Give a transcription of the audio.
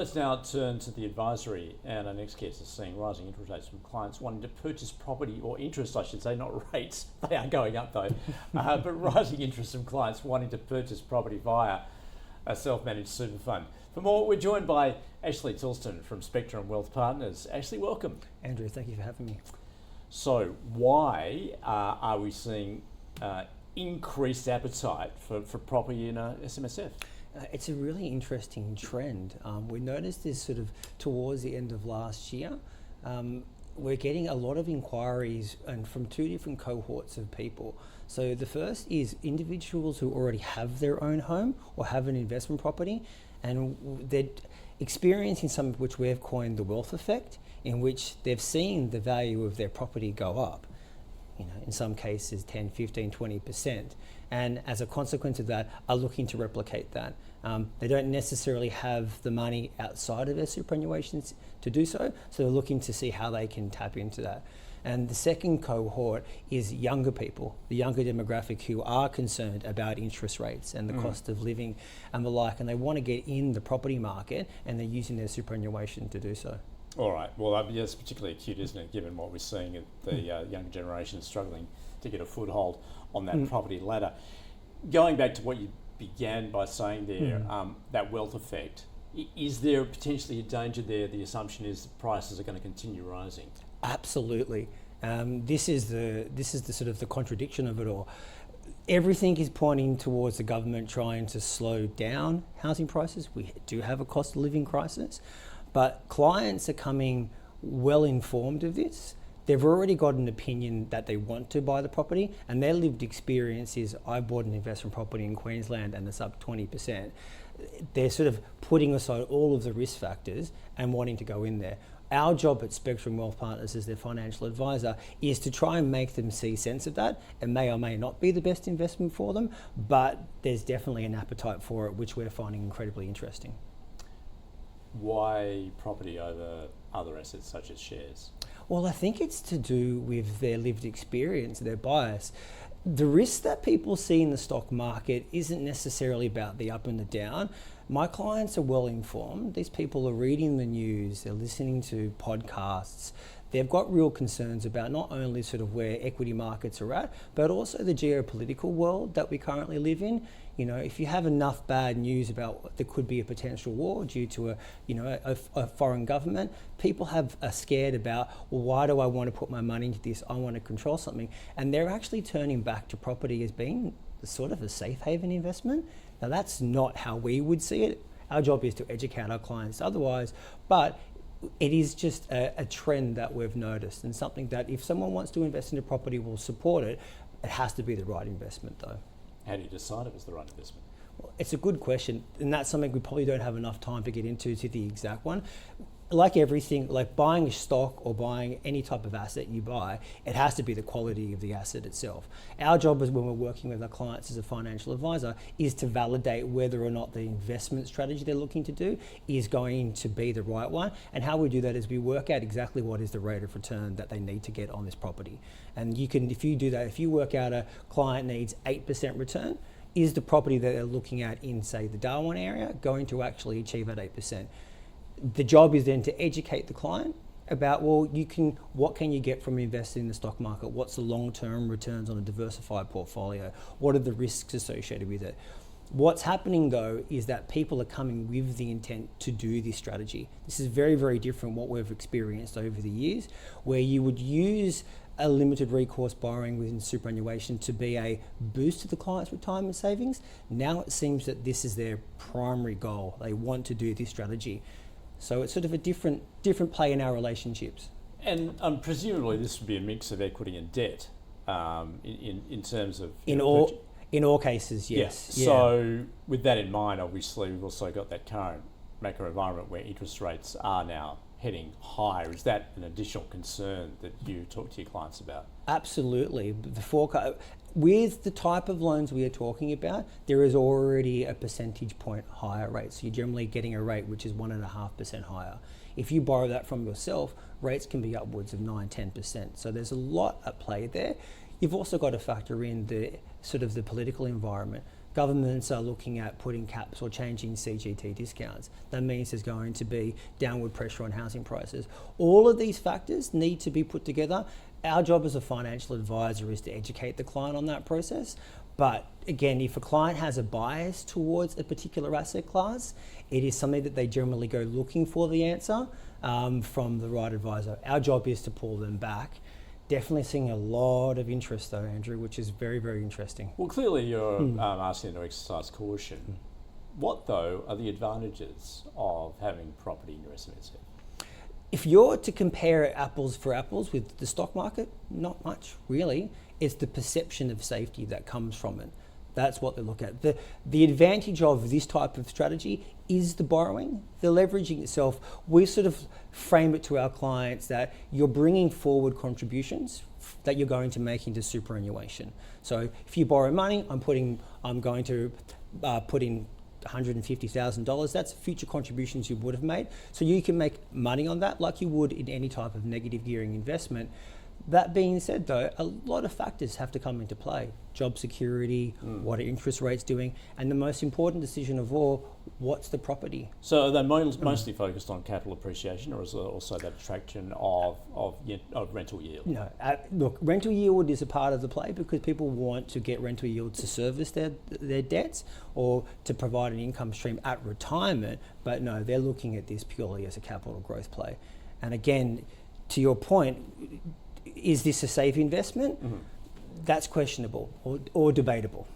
Let's now turn to the advisory, and our next guest is seeing rising interest rates from clients wanting to purchase property, or interest I should say, not rates, they are going up though, but rising interest from clients wanting to purchase property via a self-managed super fund. For more, we're joined by Ashley Tilston from Spectrum Wealth Partners. Ashley, welcome. Andrew, thank you for having me. So we seeing increased appetite for property in SMSF? It's a really interesting trend. We noticed this sort of towards the end of last year. We're getting a lot of inquiries and from two different cohorts of people. So the first is individuals who already have their own home or have an investment property, and they're experiencing some of which we've coined the wealth effect, in which they've seen the value of their property go up. In some cases 10, 15, 20%. And as a consequence of that, are looking to replicate that. They don't necessarily have the money outside of their superannuations to do so, so they're looking to see how they can tap into that. And the second cohort is younger people, the younger demographic who are concerned about interest rates and the cost of living and the like, and they want to get in the property market, and they're using their superannuation to do so. All right. Well, that's particularly acute, isn't it, given what we're seeing at the younger generation struggling to get a foothold on that property ladder. Going back to what you began by saying there, that wealth effect, is there potentially a danger there? The assumption is that prices are going to continue rising. Absolutely. This is the sort of the contradiction of it all. Everything is pointing towards the government trying to slow down housing prices. We do have a cost of living crisis. But clients are coming well informed of this. They've already got an opinion that they want to buy the property, and their lived experience is, I bought an investment property in Queensland and it's up 20%. They're sort of putting aside all of the risk factors and wanting to go in there. Our job at Spectrum Wealth Partners as their financial advisor is to try and make them see sense of that. It may or may not be the best investment for them, but there's definitely an appetite for it, which we're finding incredibly interesting. Why property over other assets such as shares? Well, I think it's to do with their lived experience, their bias. The risk that people see in the stock market isn't necessarily about the up and the down. My clients are well informed. These people are reading the news, they're listening to podcasts. They've got real concerns about not only sort of where equity markets are at, but also the geopolitical world that we currently live in. If you have enough bad news about there could be a potential war due to a foreign government, people are scared about, well, why do I want to put my money into this? I want to control something. And they're actually turning back to property as being sort of a safe haven investment. Now, that's not how we would see it. Our job is to educate our clients otherwise, but it is just a trend that we've noticed, and something that if someone wants to invest in a property, we'll support it. It has to be the right investment though. How do you decide if it's the right investment? Well, it's a good question, and that's something we probably don't have enough time to get into to the exact one. Like everything, like buying a stock or buying any type of asset you buy, it has to be the quality of the asset itself. Our job is when we're working with our clients as a financial advisor is to validate whether or not the investment strategy they're looking to do is going to be the right one. And how we do that is we work out exactly what is the rate of return that they need to get on this property. And you can, if you do that, if you work out a client needs 8% return, is the property that they're looking at in, say, the Darwin area going to actually achieve that 8%? The job is then to educate the client about, well, what can you get from investing in the stock market? What's the long-term returns on a diversified portfolio? What are the risks associated with it? What's happening though is that people are coming with the intent to do this strategy. This is very, very different what we've experienced over the years, where you would use a limited recourse borrowing within superannuation to be a boost to the client's retirement savings. Now it seems that this is their primary goal. They want to do this strategy. So it's sort of a different play in our relationships. And presumably this would be a mix of equity and debt in terms of... In all cases, yes. Yeah. So with that in mind, obviously we've also got that current macro environment where interest rates are now heading higher. Is that an additional concern that you talk to your clients about? Absolutely. The forecast, with the type of loans we are talking about, there is already a percentage point higher rate. So you're generally getting a rate which is 1.5% higher. If you borrow that from yourself, rates can be upwards of 9-10%. So there's a lot at play there. You've also got to factor in the sort of the political environment. governments are looking at putting caps or changing CGT discounts. That means there's going to be downward pressure on housing prices. All of these factors need to be put together. Our job as a financial advisor is to educate the client on that process. But again, if a client has a bias towards a particular asset class, it is something that they generally go looking for the answer from the right advisor. Our job is to pull them back. Definitely seeing a lot of interest though, Andrew, which is very, very interesting. Well, clearly you're asking them to exercise caution. What, though, are the advantages of having property in your SMSF? If you're to compare apples for apples with the stock market, not much really. It's the perception of safety that comes from it. That's what they look at. The advantage of this type of strategy is the borrowing, the leveraging itself. We sort of frame it to our clients that you're bringing forward contributions that you're going to make into superannuation. So if you borrow money, I'm going to put in $150,000. That's future contributions you would have made. So you can make money on that like you would in any type of negative gearing investment. That being said though, a lot of factors have to come into play. Job security, what are interest rates doing, and the most important decision of all, what's the property? So are they mostly focused on capital appreciation, or is there also that attraction of rental yield? No, look, rental yield is a part of the play because people want to get rental yield to service their debts or to provide an income stream at retirement, but no, they're looking at this purely as a capital growth play. And again, to your point, is this a safe investment? That's questionable or debatable.